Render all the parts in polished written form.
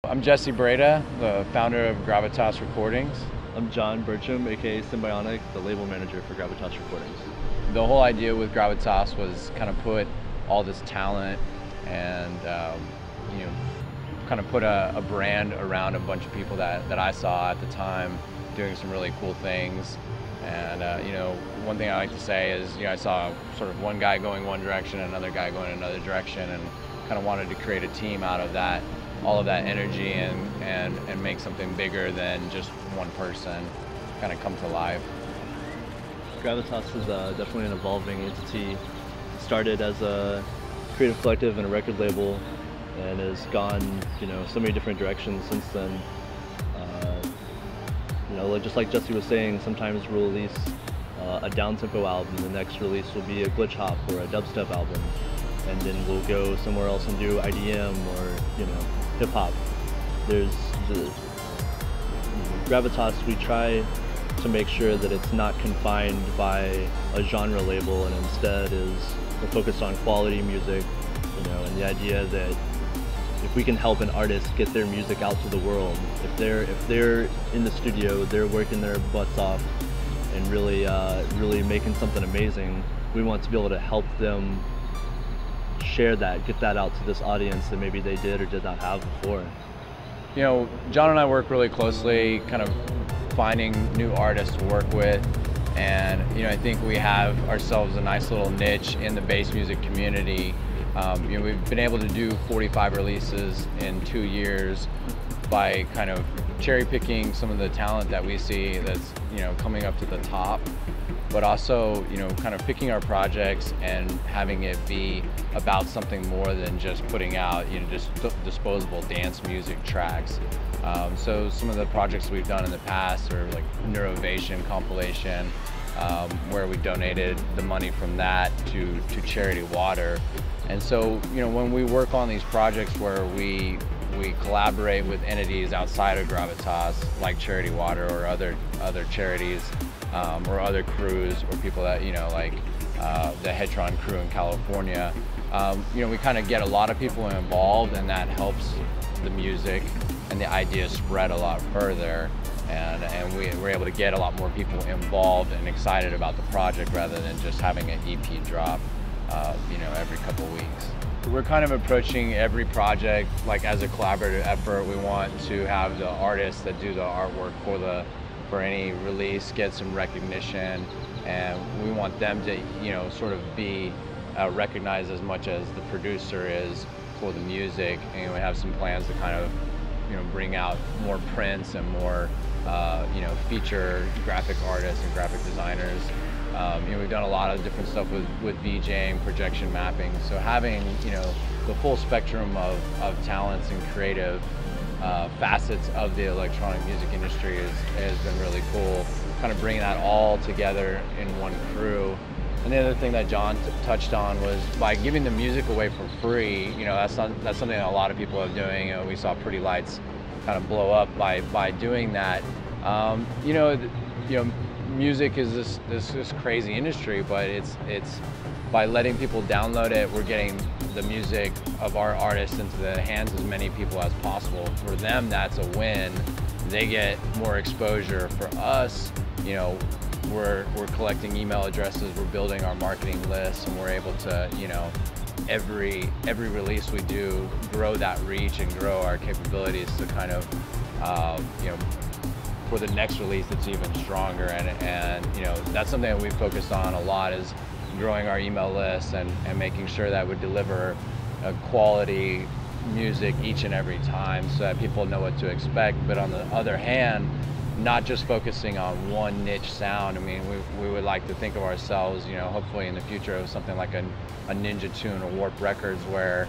I'm Jesse Brede, the founder of Gravitas Recordings. I'm John Burcham, aka Symbionic, the label manager for Gravitas Recordings. The whole idea with Gravitas was kind of put all this talent and kind of put a brand around a bunch of people that I saw at the time doing some really cool things. And one thing I like to say is, I saw sort of one guy going one direction, another guy going another direction, and kind of wanted to create a team out of that, all of that energy, and make something bigger than just one person kind of come to life. Gravitas is definitely an evolving entity. It started as a creative collective and a record label, and has gone, so many different directions since then. Just like Jesse was saying, sometimes we'll release a down-tempo album, the next release will be a glitch hop or a dubstep album, and then we'll go somewhere else and do IDM or, hip-hop. There's the Gravitas, we try to make sure that it's not confined by a genre label, and instead we're focused on quality music, and the idea that if we can help an artist get their music out to the world, if they're in the studio, they're working their butts off and really making something amazing, we want to be able to help them share that, get that out to this audience that maybe they did or did not have before. John and I work really closely, kind of finding new artists to work with, and I think we have ourselves a nice little niche in the bass music community. We've been able to do 45 releases in 2 years by kind of cherry picking some of the talent that we see that's coming up to the top, but also kind of picking our projects and having it be about something more than just putting out just disposable dance music tracks. So some of the projects we've done in the past are like Neurovation compilation, where we donated the money from that to charity water. And so when we work on these projects where we collaborate with entities outside of Gravitas, like Charity Water or other charities, or other crews, or people that like the Hedron crew in California, we kind of get a lot of people involved, and that helps the music and the ideas spread a lot further, and we're able to get a lot more people involved and excited about the project rather than just having an EP drop every couple weeks. We're kind of approaching every project like as a collaborative effort. We want to have the artists that do the artwork for any release get some recognition, and we want them to sort of be recognized as much as the producer is for the music. And we have some plans to kind of bring out more prints and more feature graphic artists and graphic designers. We've done a lot of different stuff with VJing, projection mapping. So having the full spectrum of talents and creative facets of the electronic music industry has been really cool. Kind of bringing that all together in one crew. And the other thing that John touched on was by giving the music away for free. That's something that a lot of people are doing. We saw Pretty Lights kind of blow up by doing that. Music is this crazy industry, but it's by letting people download it, we're getting the music of our artists into the hands of as many people as possible. For them, that's a win. They get more exposure. For us, we're collecting email addresses, we're building our marketing lists, and we're able to, every release we do, grow that reach and grow our capabilities to kind of, for the next release it's even stronger, and that's something that we focused on a lot, is growing our email list and making sure that we deliver a quality music each and every time so that people know what to expect. But on the other hand, not just focusing on one niche sound. I mean, we would like to think of ourselves, hopefully in the future, of something like a Ninja Tune or Warp Records, where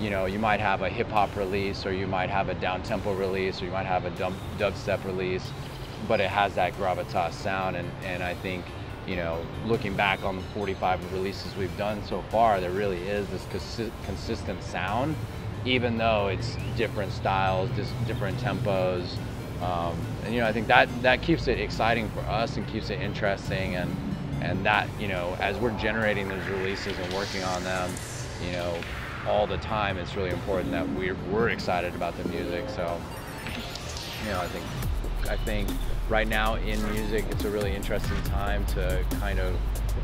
you might have a hip-hop release, or you might have a down-tempo release, or you might have a dubstep release, but it has that Gravitas sound. And I think, looking back on the 45 releases we've done so far, there really is this consistent sound, even though it's different styles, different tempos. And I think that keeps it exciting for us and keeps it interesting, and that as we're generating those releases and working on them, all the time, it's really important that we're excited about the music. So, you know, I think right now in music, it's a really interesting time to kind of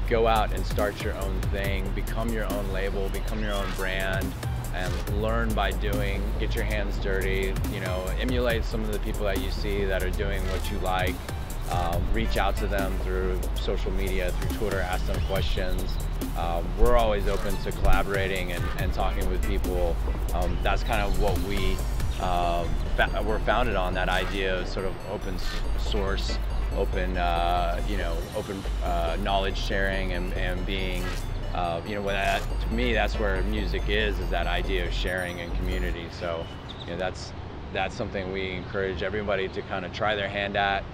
go out and start your own thing, become your own label, become your own brand, and learn by doing, get your hands dirty, you know, emulate some of the people that you see that are doing what you like, reach out to them through social media, through Twitter, ask them questions. We're always open to collaborating and talking with people. That's kind of what we're founded on, that idea of sort of open source, open, you know, open knowledge sharing and being, you know, to me, that's where music is that idea of sharing and community. So, you know, that's something we encourage everybody to kind of try their hand at.